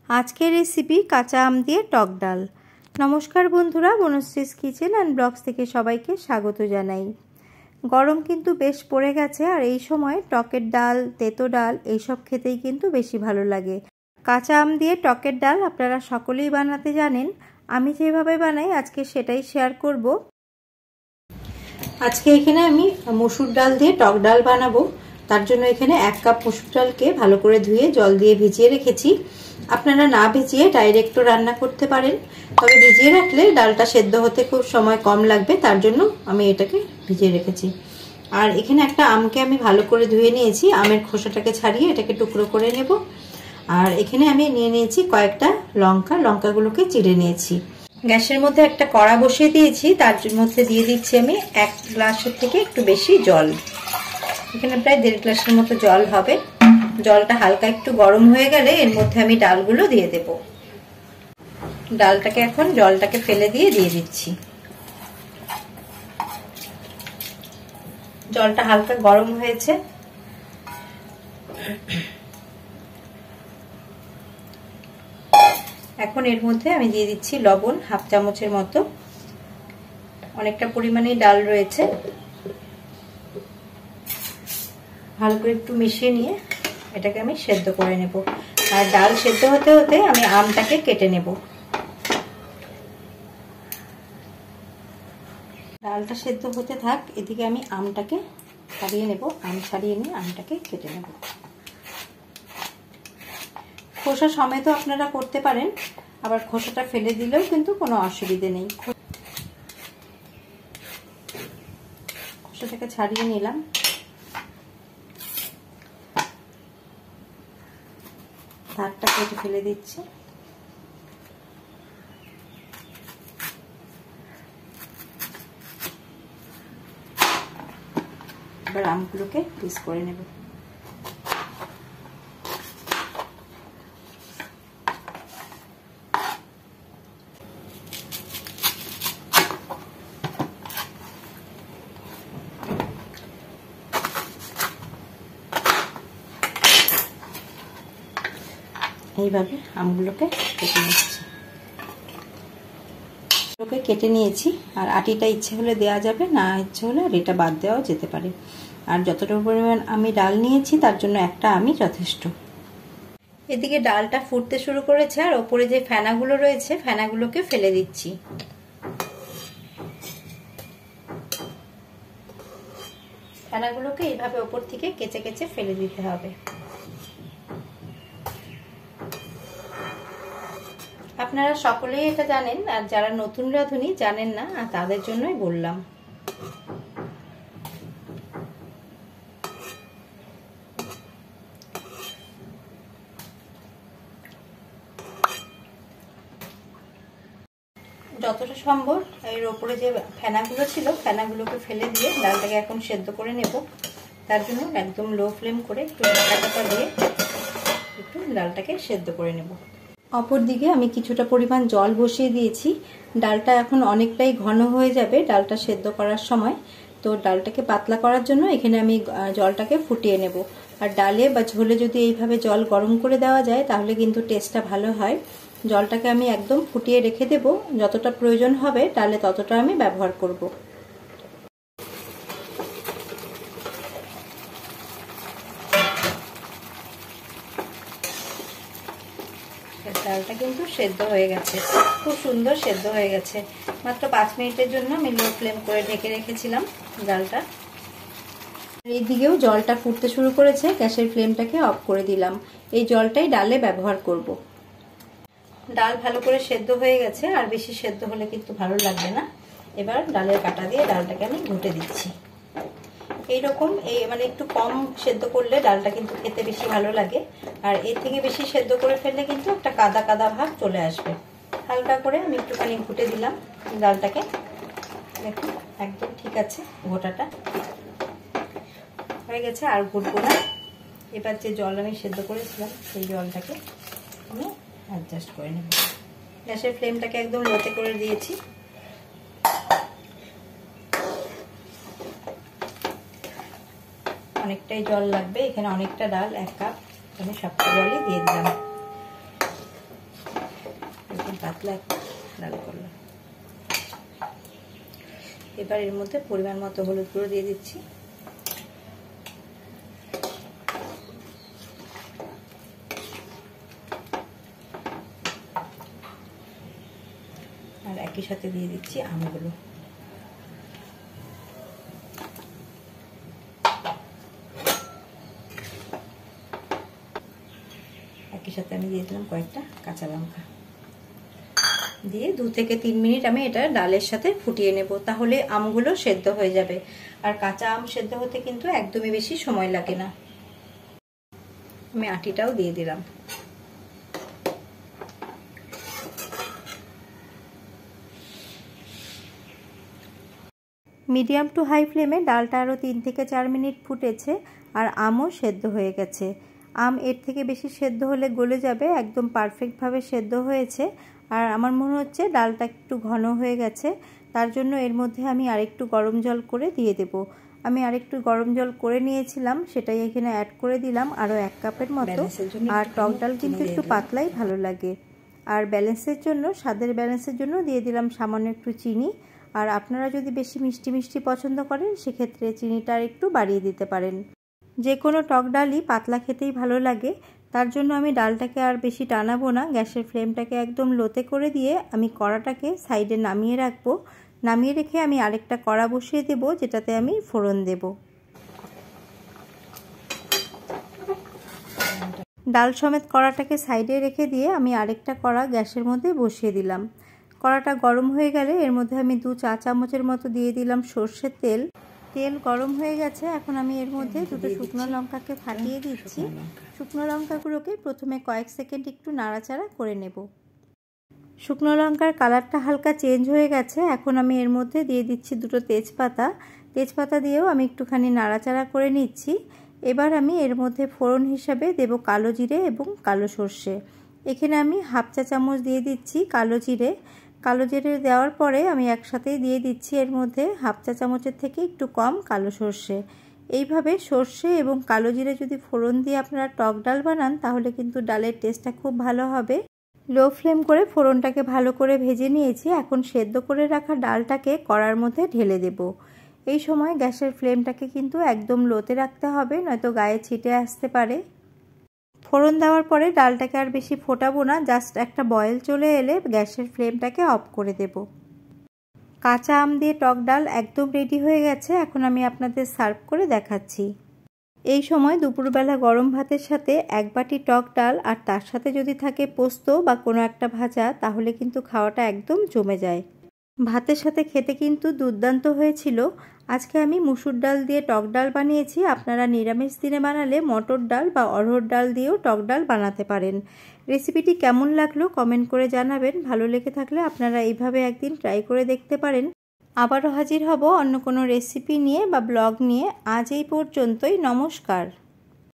আজকের রেসিপি কাঁচা আম দিয়ে টক ডাল। নমস্কার বন্ধুরা, বনশ্রীস কিচেন অ্যান্ড ব্লগস থেকে সবাইকে স্বাগত জানাই। গরম কিন্তু বেশ পড়ে গেছে, আর এই সময় টকের ডাল, তেতো ডাল এইসব খেতেই কিন্তু বেশি ভালো লাগে। কাঁচা আম দিয়ে টকের ডাল আপনারা সকলেই বানাতে জানেন। আমি যেভাবে বানাই আজকে সেটাই শেয়ার করব। আজকে এখানে আমি মসুর ডাল দিয়ে টক ডাল বানাবো। তার জন্য এখানে 1 কাপ মসুর ডালকে ভালো করে ধুয়ে জল দিয়ে ভিজিয়ে রেখেছি। আপনারা না ভিজিয়ে ডাইরেক্টও রান্না করতে পারেন, তবে ভিজিয়ে রাখলে ডালটা সেদ্ধ হতে খুব সময় কম লাগবে, তার জন্য আমি এটাকে ভিজিয়ে রেখেছি। আর এখানে একটা আমকে আমি ভালো করে ধুয়ে নিয়েছি, আমের খোসাটাকে ছাড়িয়ে এটাকে টুকরো করে নেব। আর এখানে আমি নিয়ে নিয়েছি কয়েকটা লঙ্কাগুলোকে চিড়ে নিয়েছি। গ্যাসের মধ্যে একটা কড়া বসিয়ে দিয়েছি, তার মধ্যে দিয়ে দিচ্ছি আমি 1 গ্লাসের থেকে একটু বেশি জল। এখানে প্রায় 1.5 গ্লাসের মতো জল হবে। জলটা হালকা একটু গরম হয়ে গেলে এর মধ্যে আমি ডালগুলো দিয়ে দেব। ডালটাকে এখন জলটাকে ফেলে দিয়ে দিচ্ছি। জলটা হালকা গরম হয়েছে। এখন এর মধ্যে আমি দিয়ে দিচ্ছি লবণ 1/2 চামচের মতো। অনেকটা পরিমাণে ডাল রয়েছে, ভালো করে একটু মিশিয়ে নিয়ে এটাকে আমি সেদ্ধ করে নেব। আর ডাল সেদ্ধ হতে হতে আমি আমটাকে কেটে নেব। ডালটা সেদ্ধ হতে থাক, এদিকে আমি আমটাকে ছাড়িয়ে নেব। আম ছাড়িয়ে নিয়ে আমটাকে কেটে নেব। খোসা সমেত আপনারা করতে পারেন, আবার খোসাটা ফেলে দিলেও কিন্তু কোনো অসুবিধে নেই। খোসাটাকে ছাড়িয়ে নিলাম। ধারটা কেটে ফেলে দিচ্ছি। এবার আমগুলোকে পিস করে নেব। এইভাবে আমগুলোকে কেটে নিচ্ছি। কেটে নিয়েছি। আর আটিটা ইচ্ছে হলে দেওয়া যাবে, না ইচ্ছে হলে আর এটা বাদ দেওয়াও যেতে পারে। আর যতটা পরিমাণ আমি ডাল নিয়েছি তার জন্য একটা আমি যথেষ্ট। এদিকে ডালটা ফুটতে শুরু করেছে, আর ওপরে যে ফেনাগুলো রয়েছে ফেনাগুলোকে ফেলে দিচ্ছি। ফেনাগুলোকে এইভাবে ওপর থেকে কেচে কেচে ফেলে দিতে হবে। আপনারা সকলেই এটা জানেন, আর যারা নতুন রাঁধুনি জানেন না তাদের জন্যই বললাম। যতটা সম্ভব এর ওপরে যে ফেনাগুলো ছিল ফেনাগুলোকে ফেলে দিয়ে ডালটাকে এখন সেদ্ধ করে নেব। তার জন্য একদম লো ফ্লেম করে একটু ঢাকা দিয়ে একটু ডালটাকে সেদ্ধ করে নেব। অপর দিকে আমি কিছুটা পরিমাণ জল বসিয়ে দিয়েছি। ডালটা এখন অনেকটাই ঘন হয়ে যাবে ডালটা সেদ্ধ করার সময়, তো ডালটাকে পাতলা করার জন্য এখানে আমি জলটাকে ফুটিয়ে নেব। আর ডালে বা ঝোলে যদি এইভাবে জল গরম করে দেওয়া যায় তাহলে কিন্তু টেস্টটা ভালো হয়। জলটাকে আমি একদম ফুটিয়ে রেখে দেব, যতটা প্রয়োজন হবে ডালে ততটা আমি ব্যবহার করব। ডালটা কিন্তু সেদ্ধ হয়ে গেছে, খুব সুন্দর সেদ্ধ হয়ে গেছে। মাত্র 5 মিনিটের জন্য আমি লো ফ্লেম করে ঢেকে রেখেছিলাম ডালটা। এইদিকেও জলটা ফুটতে শুরু করেছে, গ্যাসের ফ্লেমটাকে অফ করে দিলাম। এই জলটাই ডালে ব্যবহার করব। ডাল ভালো করে সেদ্ধ হয়ে গেছে, আর বেশি সেদ্ধ হলে কিন্তু ভালো লাগবে না। এবার ডালের কাঁটা দিয়ে ডালটাকে আমি ঘুটে দিচ্ছি। এইরকম মানে একটু কম সেদ্ধ করলে ডালটা কিন্তু খেতে বেশি ভালো লাগে, আর এর থেকে বেশি সেদ্ধ করে ফেললে কিন্তু একটা কাদা কাদা ভাব চলে আসবে। হালকা করে আমি একটুখানি ঘুটে দিলাম ডালটাকে। দেখুন একদম ঠিক আছে, ঘোটাটা হয়ে গেছে, আর ঘুটবো না। এবার যে জল আমি সেদ্ধ করেছিলাম সেই জলটাকে আমি অ্যাডজাস্ট করে নেব। গ্যাসের ফ্লেমটাকে একদম লোতে করে দিয়েছি। অনেকটাই জল লাগবে, এখানে অনেকটা ডাল, 1 কাপ, আমি সবটা জলই দিয়ে দিলাম। পাতলা একটা ডাল করলাম। এবার এর মধ্যে পরিমাণ মতো হলুদ গুঁড়ো দিয়ে দিচ্ছি, আর একই সাথে দিয়ে দিচ্ছি আমগুলো। একই সাথে আমি দিয়ে দিলাম কয়েকটা কাঁচা লঙ্কা দিয়ে 2 থেকে 3 মিনিট আমি এটা ডালের সাথে ফুটিয়ে নেব, তাহলে আমগুলো সেদ্ধ হয়ে যাবে। আর কাঁচা আম সেদ্ধ হতে কিন্তু একদমই বেশি সময় লাগে না। আমি আটিটাও দিয়ে দিলাম। মিডিয়াম টু হাই ফ্লেমে ডালটা আরও 3 থেকে 4 মিনিট ফুটেছে, আর আমও সেদ্ধ হয়ে গেছে। আম এর থেকে বেশি সেদ্ধ হলে গলে যাবে, একদম পারফেক্টভাবে সেদ্ধ হয়েছে। আর আমার মনে হচ্ছে ডালটা একটু ঘন হয়ে গেছে, তার জন্য এর মধ্যে আমি আরেকটু গরম জল করে দিয়ে দেব। আমি আরেকটু গরম জল করে নিয়েছিলাম, সেটাই এখানে অ্যাড করে দিলাম আরও 1 কাপের মতো। আর টক ডাল কিন্তু একটু পাতলাই ভালো লাগে। আর ব্যালেন্সের জন্য, স্বাদের ব্যালেন্সের জন্য দিয়ে দিলাম সামান্য একটু চিনি। আর আপনারা যদি বেশি মিষ্টি মিষ্টি পছন্দ করেন সেক্ষেত্রে চিনিটা একটু বাড়িয়ে দিতে পারেন। যে কোনো টক ডালই পাতলা খেতেই ভালো লাগে, তার জন্য আমি ডালটাকে আর বেশি টানাবো না। গ্যাসের ফ্লেমটাকে একদম লোতে করে দিয়ে আমি কড়াটাকে সাইডে নামিয়ে রাখবো। নামিয়ে রেখে আমি আরেকটা কড়া বসিয়ে দেব, যেটাতে আমি ফোড়ন দেব। ডাল সমেত কড়াটাকে সাইডে রেখে দিয়ে আমি আরেকটা কড়া গ্যাসের মধ্যে বসিয়ে দিলাম। কড়াটা গরম হয়ে গেলে এর মধ্যে আমি 2 চা চামচের মতো দিয়ে দিলাম সর্ষের তেল। তেল গরম হয়ে গেছে, এখন আমি এর মধ্যে 2টো শুকনো লঙ্কাকে ফাটিয়ে দিচ্ছি। শুকনো লঙ্কাগুলোকে প্রথমে কয়েক সেকেন্ড একটু নাড়াচাড়া করে নেব। শুকনো লঙ্কার কালারটা হালকা চেঞ্জ হয়ে গেছে, এখন আমি এর মধ্যে দিয়ে দিচ্ছি 2টো তেজপাতা। তেজপাতা দিয়েও আমি একটুখানি নাড়াচাড়া করে নিচ্ছি। এবার আমি এর মধ্যে ফোড়ন হিসাবে দেব কালো জিরে এবং কালো সর্ষে। এখানে আমি 1/2 চা চামচ দিয়ে দিচ্ছি কালো জিরে। কালো জিরে দেওয়ার পরে আমি একসাথেই দিয়ে দিচ্ছি এর মধ্যে 1/2 চা চামচের থেকে একটু কম কালো সর্ষে। এইভাবে সর্ষে এবং কালো জিরে যদি ফোড়ন দিয়ে আপনারা টক ডাল বানান, তাহলে কিন্তু ডালের টেস্টটা খুব ভালো হবে। লো ফ্লেম করে ফোড়নটাকে ভালো করে ভেজে নিয়েছি। এখন সেদ্ধ করে রাখা ডালটাকে কড়ার মধ্যে ঢেলে দেব। এই সময় গ্যাসের ফ্লেমটাকে কিন্তু একদম লোতে রাখতে হবে, নয়তো গায়ে ছিটে আসতে পারে। ফোড়ন দেওয়ার পরে ডালটাকে আর বেশি ফোটাবো না, জাস্ট একটা বয়েল চলে এলে গ্যাসের ফ্লেমটাকে অফ করে দেব। কাঁচা আম দিয়ে টক ডাল একদম রেডি হয়ে গেছে। এখন আমি আপনাদের সার্ভ করে দেখাচ্ছি। এই সময় দুপুরবেলা গরম ভাতের সাথে 1 বাটি টক ডাল আর তার সাথে যদি থাকে পোস্ত বা কোনো একটা ভাজা, তাহলে কিন্তু খাওয়াটা একদম জমে যায়। ভাতের সাথে খেতে কিন্তু দুর্দান্ত হয়েছিল। আজকে আমি মুসুর ডাল দিয়ে টক ডাল বানিয়েছি। আপনারা নিরামিষ দিনে বানালে মটর ডাল বা অড়হর ডাল দিয়েও টক ডাল বানাতে পারেন। রেসিপিটি কেমন লাগলো কমেন্ট করে জানাবেন। ভালো লেগে থাকলে আপনারা এইভাবে একদিন ট্রাই করে দেখতে পারেন। আবারও হাজির হব অন্য কোনো রেসিপি নিয়ে বা ব্লগ নিয়ে। আজ এই পর্যন্তই। নমস্কার।